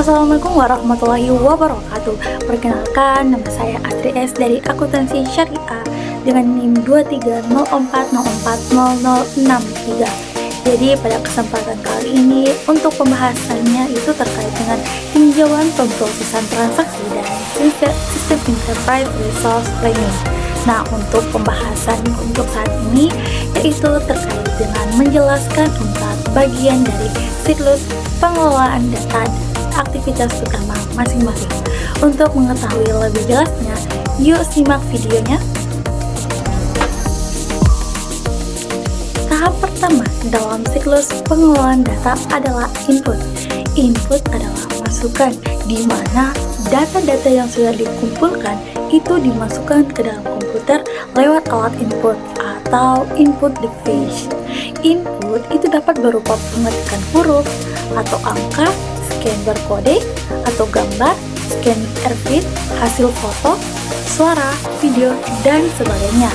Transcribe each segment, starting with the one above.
Assalamualaikum warahmatullahi wabarakatuh. Perkenalkan, nama saya Astri S dari Akuntansi Syariah dengan NIM 230404063. Jadi pada kesempatan kali ini untuk pembahasannya itu terkait dengan tinjauan pemrosesan transaksi dan sistem enterprise resource planning. Nah, untuk pembahasan untuk saat ini yaitu terkait dengan menjelaskan 4 bagian dari siklus pengelolaan data aktivitas utama masing-masing. Untuk mengetahui lebih jelasnya, yuk simak videonya. Tahap pertama dalam siklus pengelolaan data adalah input. Input adalah masukan, di mana data-data yang sudah dikumpulkan itu dimasukkan ke dalam komputer lewat alat input atau input device. Input itu dapat berupa pengetikan huruf atau angka, scan barcode atau gambar, scan airfit, hasil foto, suara, video, dan sebagainya.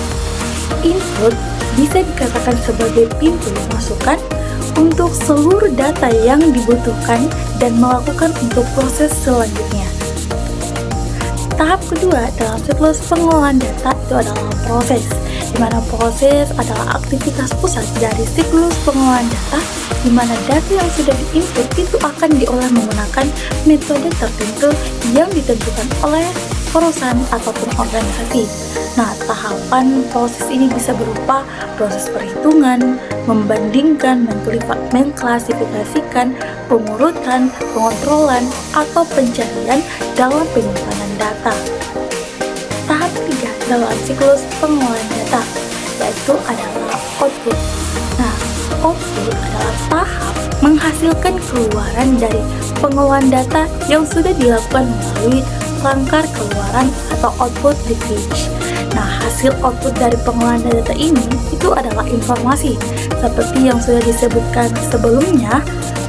Input bisa dikatakan sebagai pintu masukan untuk seluruh data yang dibutuhkan dan melakukan untuk proses selanjutnya. Tahap kedua dalam siklus pengelolaan data itu adalah proses, di mana proses adalah aktivitas pusat dari siklus pengelolaan data, di mana data yang sudah diinput itu akan diolah menggunakan metode tertentu yang ditentukan oleh perusahaan ataupun organisasi. Nah, tahapan proses ini bisa berupa proses perhitungan, membandingkan, mengklasifikasikan, pengurutan, pengontrolan, atau pencarian dalam penyimpanan data. Tahap ketiga dalam siklus pengelolaan data yaitu adalah output. Nah, output adalah tahap menghasilkan keluaran dari pengelolaan data yang sudah dilakukan melalui rangkar keluaran atau output device. Nah, hasil output dari pengelolaan data ini itu adalah informasi. Seperti yang sudah disebutkan sebelumnya,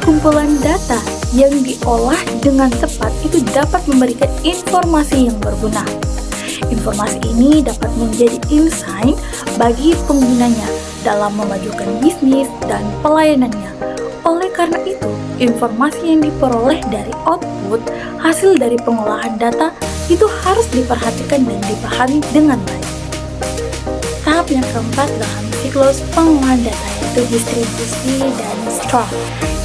kumpulan data yang diolah dengan tepat itu dapat memberikan informasi yang berguna. Informasi ini dapat menjadi insight bagi penggunanya dalam memajukan bisnis dan pelayanannya. Oleh karena itu, informasi yang diperoleh dari output hasil dari pengolahan data itu harus diperhatikan dan dipahami dengan baik. Tahap yang keempat dalam siklus pengolahan data yaitu distribusi dan store.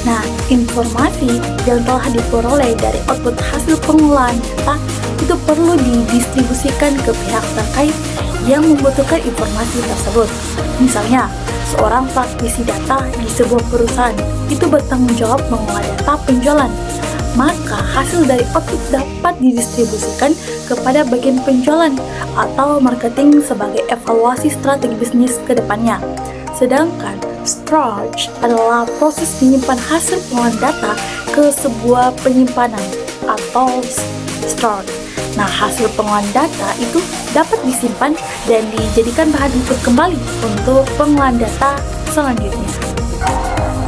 Nah, informasi yang telah diperoleh dari output hasil pengolahan data itu perlu didistribusikan ke pihak terkait yang membutuhkan informasi tersebut. Misalnya, seorang praktisi data di sebuah perusahaan itu bertanggung jawab mengolah data penjualan. Maka hasil dari output dapat didistribusikan kepada bagian penjualan atau marketing sebagai evaluasi strategi bisnis ke depannya. Sedangkan storage adalah proses menyimpan hasil pengolahan data ke sebuah penyimpanan atau store. Nah, hasil pengolahan data itu dapat disimpan dan dijadikan bahan input kembali untuk pengolahan data selanjutnya.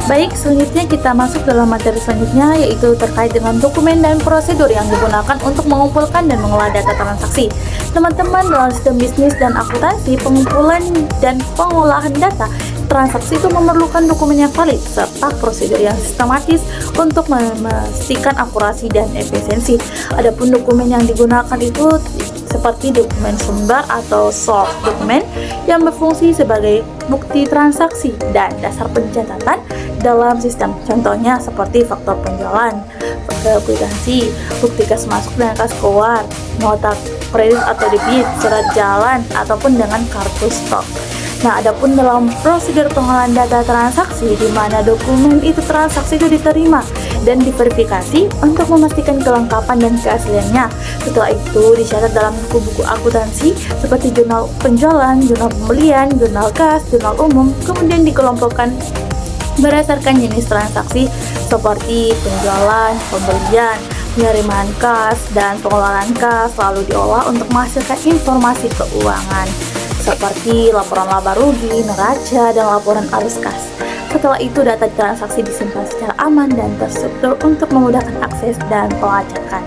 Baik, selanjutnya kita masuk dalam materi selanjutnya yaitu terkait dengan dokumen dan prosedur yang digunakan untuk mengumpulkan dan mengolah data transaksi. Teman-teman, dalam sistem bisnis dan akuntansi, pengumpulan dan pengolahan data transaksi itu memerlukan dokumen yang valid serta prosedur yang sistematis untuk memastikan akurasi dan efisiensi. Adapun dokumen yang digunakan itu seperti dokumen sumber atau source dokumen yang berfungsi sebagai bukti transaksi dan dasar pencatatan dalam sistem. Contohnya seperti faktor penjualan, kwitansi, bukti kas masuk dan kas keluar, nota kredit atau debit, surat jalan, ataupun dengan kartu stok. Nah, adapun dalam prosedur pengolahan data transaksi di mana dokumen itu transaksi itu diterima dan diverifikasi untuk memastikan kelengkapan dan keasliannya. Setelah itu dicatat dalam buku-buku akuntansi seperti jurnal penjualan, jurnal pembelian, jurnal kas, jurnal umum, kemudian dikelompokkan berdasarkan jenis transaksi seperti penjualan, pembelian, penerimaan kas, dan pengelolaan kas, lalu diolah untuk menghasilkan informasi keuangan seperti laporan laba rugi, neraca, dan laporan arus kas. Setelah itu data transaksi disimpan secara aman dan terstruktur untuk memudahkan akses dan pelacakan.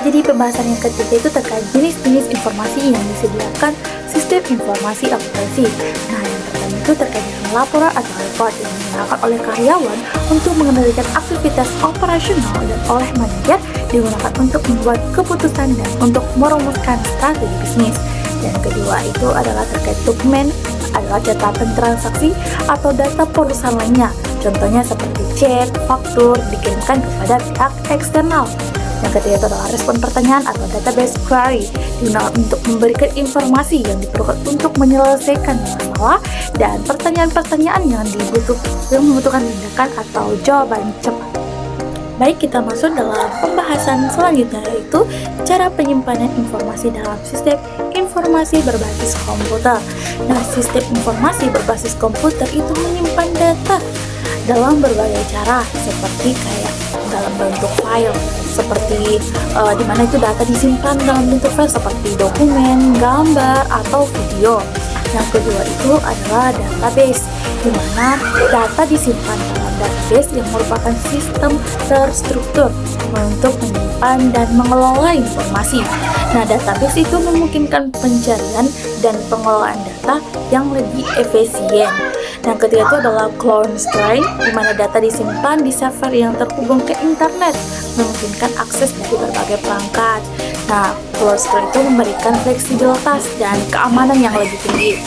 Jadi pembahasan yang ketiga itu terkait jenis-jenis informasi yang disediakan sistem informasi akuntansi. Nah, yang pertama itu terkait dengan laporan atau report yang digunakan oleh karyawan untuk mengendalikan aktivitas operasional dan oleh manajer digunakan untuk membuat keputusan dan untuk merumuskan strategi bisnis. Dan kedua itu adalah terkait dokumen, adalah catatan transaksi atau data perusahaan lainnya. Contohnya seperti cek, faktur dikirimkan kepada pihak eksternal. Yang ketiga itu adalah respon pertanyaan atau database query digunakan untuk memberikan informasi yang diperlukan untuk menyelesaikan masalah dan pertanyaan-pertanyaan yang membutuhkan tindakan atau jawaban cepat. Baik, kita masuk dalam pembahasan selanjutnya, yaitu cara penyimpanan informasi dalam sistem informasi berbasis komputer. Nah, sistem informasi berbasis komputer itu menyimpan data dalam berbagai cara, seperti kayak dalam bentuk file, seperti di mana itu data disimpan dalam bentuk file seperti dokumen, gambar, atau video. Yang kedua itu adalah database, di mana data disimpan dalam database yang merupakan sistem terstruktur untuk menyimpan dan mengelola informasi. Nah, database itu memungkinkan pencarian dan pengelolaan data yang lebih efisien. Yang ketiga itu adalah cloud storage, di mana data disimpan di server yang terhubung ke internet, memungkinkan akses dari berbagai perangkat. Nah, cloud storage itu memberikan fleksibilitas dan keamanan yang lebih tinggi.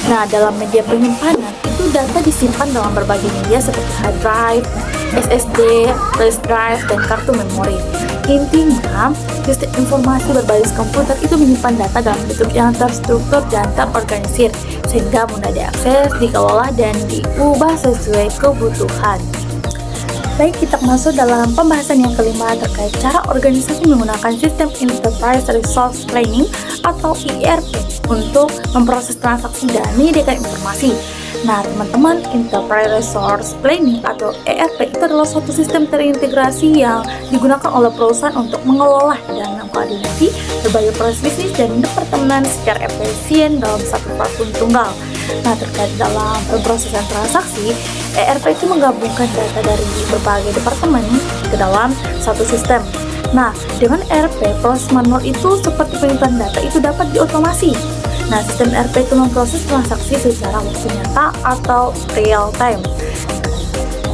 Nah, dalam media penyimpanan itu data disimpan dalam berbagai media seperti hard drive, SSD, flash drive, dan kartu memori. Intinya, sistem informasi berbasis komputer itu menyimpan data dalam bentuk yang terstruktur dan terorganisir, sehingga mudah diakses, dikelola, dan diubah sesuai kebutuhan. Baik, kita masuk dalam pembahasan yang kelima terkait cara organisasi menggunakan sistem Enterprise Resource Planning atau ERP untuk memproses transaksi dan menyediakan informasi. Nah, teman-teman, Enterprise Resource Planning atau ERP itu adalah suatu sistem terintegrasi yang digunakan oleh perusahaan untuk mengelola dan mengkoordinasi berbagai proses bisnis dan departemen secara efisien dalam satu platform tunggal. Nah, terkait dalam pemrosesan transaksi, ERP itu menggabungkan data dari berbagai departemen ke dalam satu sistem. Nah, dengan ERP, proses manual itu seperti penyimpanan data itu dapat diotomasi. Nah, sistem ERP itu memproses transaksi secara waktu nyata atau real time.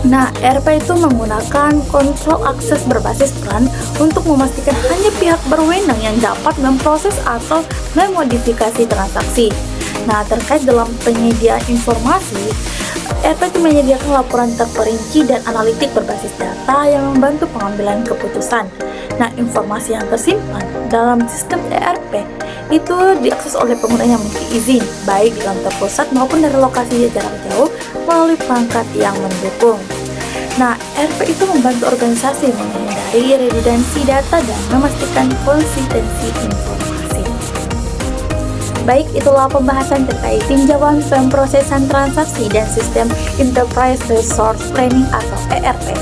Nah, ERP itu menggunakan kontrol akses berbasis peran untuk memastikan hanya pihak berwenang yang dapat memproses atau memodifikasi transaksi. Nah, terkait dalam penyediaan informasi, ERP itu menyediakan laporan terperinci dan analitik berbasis data yang membantu pengambilan keputusan. Nah, informasi yang tersimpan dalam sistem ERP itu diakses oleh pengguna yang memiliki izin, baik di kantor pusat maupun dari lokasi jarak jauh melalui perangkat yang mendukung. Nah, ERP itu membantu organisasi menghindari redundansi data dan memastikan konsistensi informasi. Baik, itulah pembahasan terkait tinjauan pemrosesan transaksi dan sistem Enterprise Resource Planning atau ERP.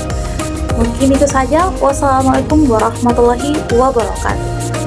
Mungkin itu saja. Wassalamualaikum warahmatullahi wabarakatuh.